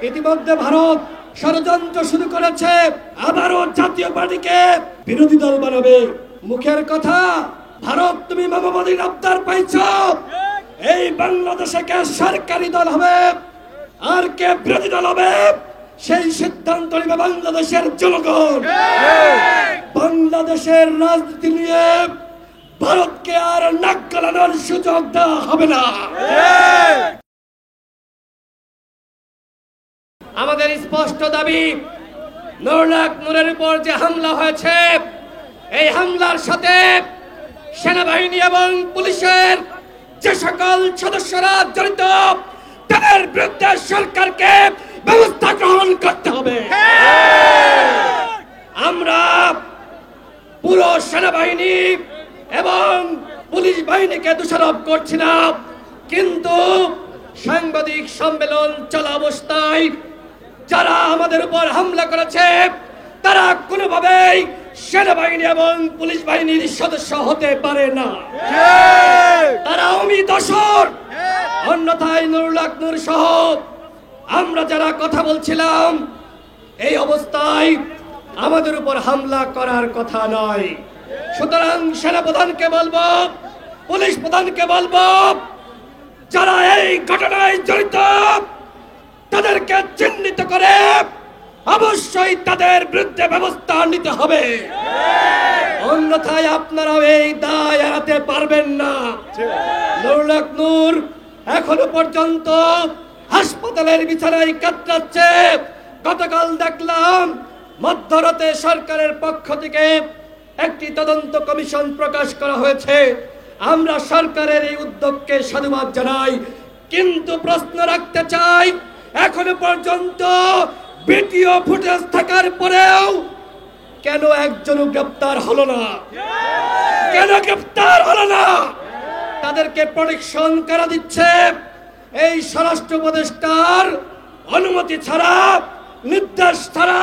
ইতিমধ্যে ভারত ষড়যন্ত্র শুরু করেছে, আবারও জাতীয় পার্টিকে বিরোধী দল বানাবে। মুখের কথা, ভারত তুমি মামাবাদীর আবদার পাইছ, এই বাংলাদেশে কে সরকারি দল হবে আর কে বিরোধী দল হবে সেই সিদ্ধান্ত নেবে বাংলাদেশের জনগণ। বাংলাদেশের রাজনীতি নিয়ে ভারতকে আর নাক গলানোর সুযোগ দেওয়া হবে না। আমাদের স্পষ্ট দাবি, নূরের উপর যে হামলা হয়েছে, এই হামলার সাথে সেনাবাহিনী এবং পুলিশের যে সকল সদস্যরা জড়িত তাদের বিরুদ্ধে সরকারকে ব্যবস্থা গ্রহণ করতে হবে। আমরা পুরো সেনাবাহিনী এবং পুলিশ বাহিনীকে দোষারোপ করছি না, কিন্তু সাংবাদিক সম্মেলন চলা অবস্থায় যারা আমাদের উপর হামলা করেছে তারা কোনোভাবেই সেনাবাহিনী এবং পুলিশ বাহিনীর সদস্য হতে পারে না। তারা আওয়ামী দোসর। অন্যথায় নূর সহ আমরা যারা কথা বলছিলাম, এই অবস্থায় আমাদের উপর হামলা করার কথা নয়। সুতরাং সেনাপ্রধানকে বলবো, পুলিশ প্রধানকে বলবো, যারা এই ঘটনায় জড়িত তাদেরকে চিহ্নিত করে অবশ্যই তাদের বিরুদ্ধে ব্যবস্থা নিতে হবে। অন্যথায় আপনারাও এই দায় এড়াতে পারবেন না। নূর এখনো পর্যন্ত হাসপাতালের বিছানায় কাতরাচ্ছে। গতকাল দেখলাম মধ্যরাতে সরকারের পক্ষ থেকে একটি তদন্ত কমিশন প্রকাশ করা হয়েছে। আমরা সরকারের এই উদ্যোগকে সাধুবাদ জানাই, কিন্তু প্রশ্ন রাখতে চাই, এখনো পর্যন্ত ভিডিও ফুটেজ থাকার পরেও কেন একজনও গ্রেফতার হলো না? কেন গ্রেফতার হলো না? তাদেরকে প্রোটেকশন কারা দিচ্ছে? এই স্বরাষ্ট্র উপদেষ্টার অনুমতি ছাড়া, নির্দেশ ছাড়া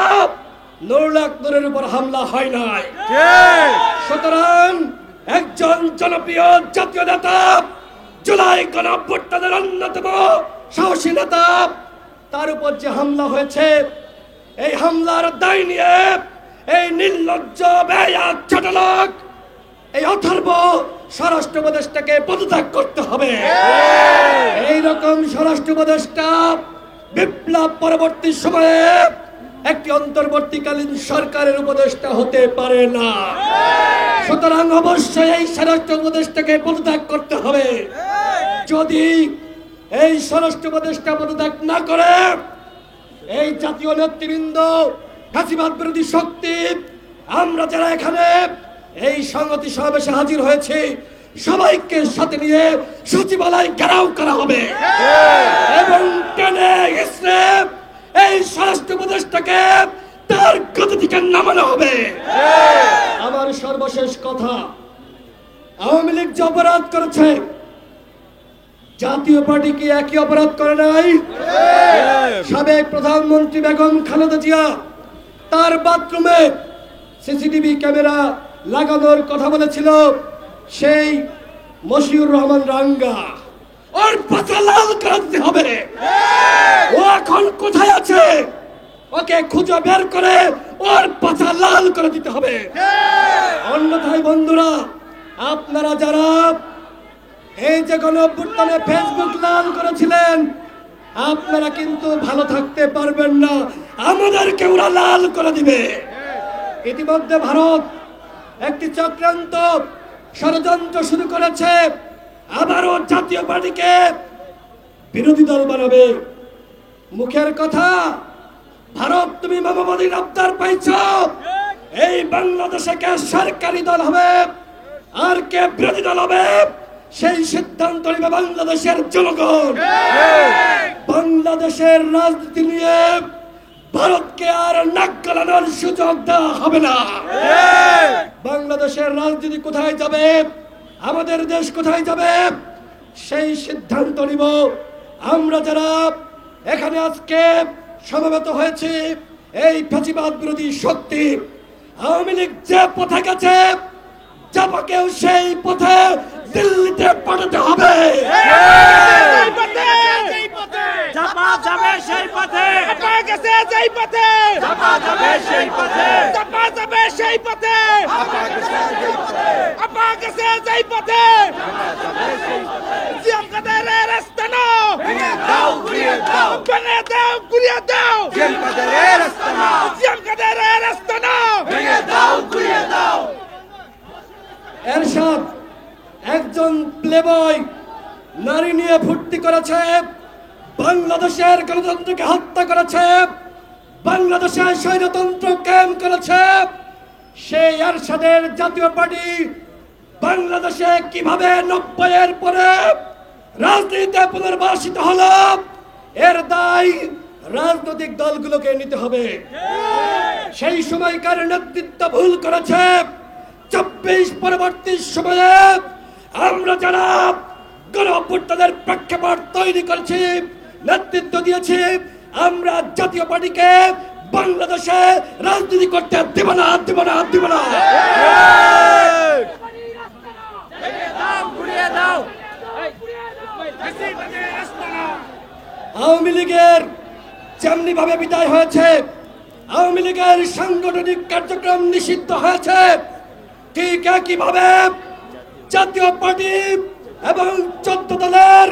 নূরের উপর হামলা হয় নাই। সুতরাং একজন জনপ্রিয় জাতীয় নেতা, জুলাই গণঅভ্যুত্থানের অন্যতম সাহসী নেতা, তার উপর যে হামলা হয়েছে, এই হামলার দায় নিয়ে এই নির্লজ্জ বেয়াদ ছোটলোক, এই অথর্ব স্বরাষ্ট্র উপদেষ্টাকে পদত্যাগ করতে হবে। এইরকম স্বরাষ্ট্র উপদেষ্টা বিপ্লব পরবর্তী সময়ে একটি অন্তর্বর্তীকালীন সরকারের উপদেষ্টা হতে পারে না। সুতরাং অবশ্যই এই স্বরাষ্ট্র উপদেষ্টাকে পদত্যাগ করতে হবে। যদি এই স্বরাষ্ট্র উপদেষ্টা পদত্যাগ না করে, এই জাতীয় নেতৃবৃন্দ, ফ্যাসিবাদ বিরোধী শক্তি, আমরা যারা এখানে এই সংহতি সমাবেশে হাজির হয়েছি, সবাইকে সাথে নিয়ে সচিবালয় ঘেরাও করা হবে এবং টেনে হিঁচড়ে এই স্বরাষ্ট্র উপদেষ্টাকে তার গতি থেকে নামানো হবে। আমার সর্বশেষ কথা, আওয়ামী লীগ যে অপরাধ করেছে, জাতীয় পার্টি কি একই অপরাধ করে নাই? সাবেক প্রধানমন্ত্রী বেগম খালেদা জিয়া তার বাথরুমে সিসিটিভি ক্যামেরা লাগানোর কথা বলেছিল, সেই মশিউর রহমান রাঙ্গা, ওর পাতা লাল করতে হবে। ও এখন কোথায় আছে? ওকে খুঁজে বের করে ওর পাতা লাল করে দিতে হবে। অন্যথায় বন্ধুরা, আপনারা যারা এই যে গণঅভ্যুত্থানে ফেসবুক লাল করেছিলেন, আপনারা কিন্তু ভালো থাকতে পারবেন না, আমাদেরকে ওরা লাল করে দিবে। ইতিমধ্যে ভারত একটি চক্রান্ত ষড়যন্ত্র শুরু করেছে, আবারও জাতীয় পার্টিকে বিরোধী দল বানাবে। মুখের কথা, ভারত তুমি মামাবাদীর আবদার পাইছ, এই বাংলাদেশে কে সরকারি দল হবে আর কে বিরোধী দল হবে সেই সিদ্ধান্ত নেবে বাংলাদেশের জনগণ। বাংলাদেশের রাজনীতি নিয়ে ভারতকে আর নাক গলানোর সুযোগ দেওয়া হবে না। বাংলাদেশের রাজনীতি কোথায় যাবে, আমাদের দেশ কোথায় যাবে, সেই সিদ্ধান্ত নিব আমরা যারা এখানে আজকে সমবেত হয়েছি। এই ফ্যাসিবাদ বিরোধী শক্তি, আওয়ামী লীগ যে পথে গেছে, চাপাকেও সেই পথে দিল্লিতে পাঠাতে হবে। চাপা যাবে সেই পথে। গেছে যেই পথে চাপা যাবে সেই পথে চাপা যাবে সেই পথে আপা গেছে যেই পথে আপা গেছে যেই পথে জিয়াম কাদেরের রাস্তা নাও ভেঙে দাও ঘুরিয়ে দাও ভেঙে দাও ঘুরিয়ে দাও জিয়াম কাদেরের রাস্তা নাও জিয়াম কাদেরের রাস্তা নাও ভেঙে দাও ঘুরিয়ে দাও এরশাদ একজন প্লেবয় নারী নিয়ে ফুর্তি করেছে, বাংলাদেশের গণতন্ত্রকে হত্যা করেছে, বাংলাদেশের স্বৈরতন্ত্র কায়েম করেছে। সেই এরশাদের জাতীয় পার্টি বাংলাদেশে কিভাবে 90-এর পরে রাজনীতিতে পুনর্বাসিত হলো, এর দায় রাজনৈতিক দলগুলোকে নিতে হবে। সেই সময়কার নেতৃত্ব ভুল করেছে। 24 পরবর্তী সময়ে আমরা যারা গণঅভ্যুত্থানের প্রেক্ষাপট তৈরি করেছি, নেতৃত্ব দিয়েছি, আমরা জাতীয় পার্টিকে বাংলাদেশে রাজনীতি করতে দেব না, দেব না, দেব না। আওয়ামী লীগের যেমনি ভাবে বিদায় হয়েছে, আওয়ামী লীগের সাংগঠনিক কার্যক্রম নিষিদ্ধ হয়েছে, ঠিক একইভাবে জাতীয় পার্টি এবং 14 দলের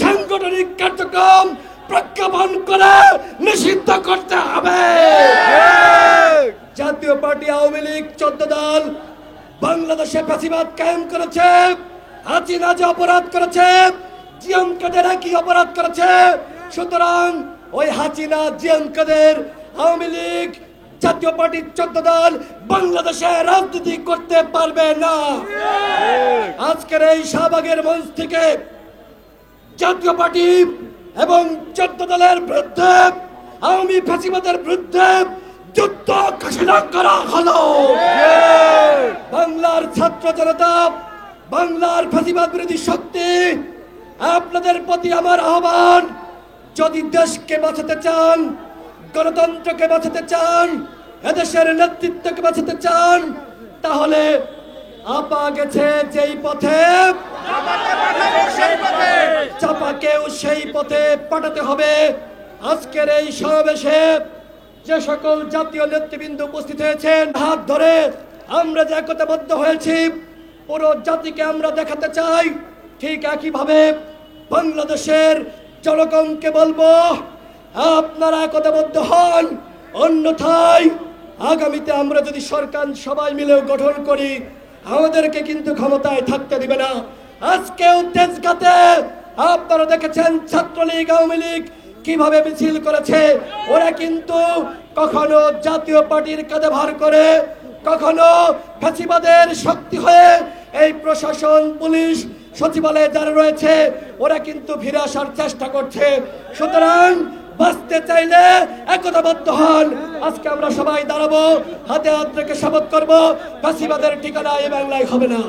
সাংগঠনিক কার্যক্রম প্রজ্ঞাপন করে নিষিদ্ধ করতে হবে। জাতীয় পার্টি, আওয়ামী লীগ, 14 দল বাংলাদেশে ফ্যাসিবাদ কায়েম করেছে, হাসিনা যে অপরাধ করেছে, জিয়াম কাদের কি অপরাধ করেছে। সুতরাং ওই হাসিনা, জিয়াম কাদের, আওয়ামী লীগ, জাতীয় পার্টির 14 দল বাংলাদেশে রাজনীতি করতে পারবে না। আজকের এই শাহবাগের মঞ্চ থেকে জাতীয় পার্টি এবং 14 দলের বিরুদ্ধে, আওয়ামী ফ্যাসিবাদের বিরুদ্ধে যুদ্ধ ঘোষণা করা হলো। বাংলার ছাত্র জনতা, বাংলার ফ্যাসিবাদ বিরোধী শক্তি, আপনাদের প্রতি আমার আহ্বান, যদি দেশকে বাঁচাতে চান, গণতন্ত্রকে বাঁচাতে চান, এদেশের নেতৃত্বকে বাঁচাতে চান, তাহলে আপা গেছে যেই পথে চাপাকেও সেই পথে পাঠাতে হবে। আজকের এই সমাবেশে যে সকল জাতীয় নেতৃবৃন্দ উপস্থিত হয়েছেন, হাত ধরে আমরা যে একতাবদ্ধ হয়েছি, পুরো জাতিকে আমরা দেখাতে চাই। ঠিক একইভাবে বাংলাদেশের জনগণকে বলবো, আপনারা একতাবদ্ধ হন, অন্যথায় আগামীতে আমরা যদি সরকার সবাই মিলেও গঠন করি, আমাদেরকে কিন্তু ক্ষমতায় থাকতে দিবে না। আজকেও তেজগাঁতে আপনারা দেখেছেন ছাত্রলীগ, আওয়ামী লীগ কিভাবে মিছিল করেছে। ওরা কিন্তু কখনো জাতীয় পার্টির কাঁধে ভার করে, কখনো ফ্যাসিবাদের শক্তি হয়ে এই প্রশাসন, পুলিশ, সচিবালয়ে যারা রয়েছে ওরা কিন্তু ফিরে আসার চেষ্টা করছে। সুতরাং বাঁচতে চাইলে একতাবদ্ধ হন। আজকে আমরা সবাই দাঁড়াবো, হাতে হাত রেখে শপথ করবো, ফ্যাসিবাদের ঠিকানা এই বাংলায় হবে না।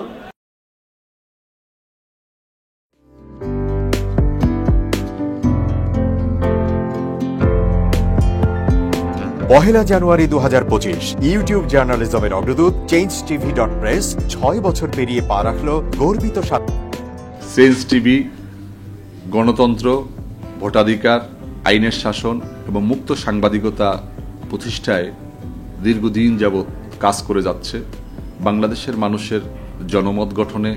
পহেলা জানুয়ারি 2025 ইউটিউব জার্নালিজমের অগ্রদূত changeTV.press 6 বছর পেরিয়ে পা রাখলো গর্বিত চেঞ্জ টিভি গণতন্ত্র, ভোটাধিকার, আইনের শাসন এবং মুক্ত সাংবাদিকতা প্রতিষ্ঠায় দীর্ঘদিন যাবৎ কাজ করে যাচ্ছে। বাংলাদেশের মানুষের জনমত গঠনে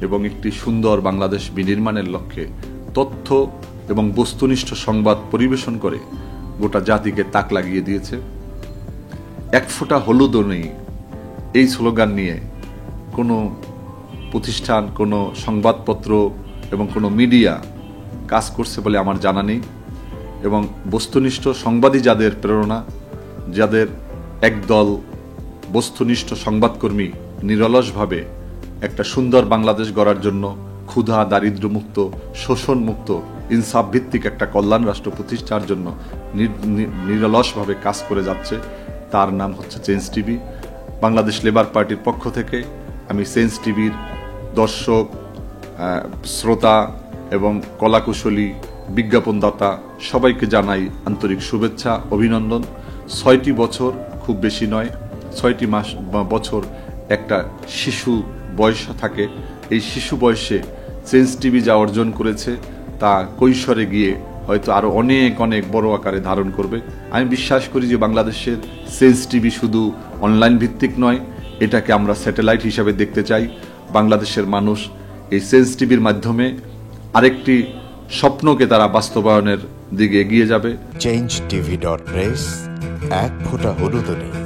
এবং একটি সুন্দর বাংলাদেশ বিনির্মাণের লক্ষ্যে তথ্য এবং বস্তুনিষ্ঠ সংবাদ পরিবেশন করে গোটা জাতিকে তাক লাগিয়ে দিয়েছে। এক ফোঁটা হলুদও নেই এই স্লোগান নিয়ে কোনো প্রতিষ্ঠান, কোনো সংবাদপত্র এবং কোনো মিডিয়া কাজ করছে বলে আমার জানা নেই। এবং বস্তুনিষ্ঠ সংবাদই যাদের প্রেরণা, যাদের একদল বস্তুনিষ্ঠ সংবাদকর্মী নিরলসভাবে একটা সুন্দর বাংলাদেশ গড়ার জন্য ক্ষুধা, দারিদ্র্যমুক্ত, শোষণমুক্ত, ইনসাফ ভিত্তিক একটা কল্যাণ রাষ্ট্র প্রতিষ্ঠার জন্য নিরলসভাবে কাজ করে যাচ্ছে, তার নাম হচ্ছে চেঞ্জ টিভি। বাংলাদেশ লেবার পার্টির পক্ষ থেকে আমি চেঞ্জ টিভির দর্শক, শ্রোতা এবং কলাকুশলী, বিজ্ঞাপনদাতা সবাইকে জানাই আন্তরিক শুভেচ্ছা, অভিনন্দন। 6টি বছর খুব বেশি নয়, 6টি মাস বা বছর একটা শিশু বয়স থাকে। এই শিশু বয়সে চেঞ্জ টিভি যা অর্জন করেছে তা কৈশোরে গিয়ে হয়তো আরো অনেক অনেক বড় আকারে ধারণ করবে। আমি বিশ্বাস করি যে বাংলাদেশের সেন্স টিভি শুধু অনলাইন ভিত্তিক নয়, এটাকে আমরা স্যাটেলাইট হিসাবে দেখতে চাই। বাংলাদেশের মানুষ এই সেন্স টিভির মাধ্যমে আরেকটি স্বপ্নকে তারা বাস্তবায়নের দিকে এগিয়ে যাবে। changeTV.press, এক ফোঁটা হলুদ নেই।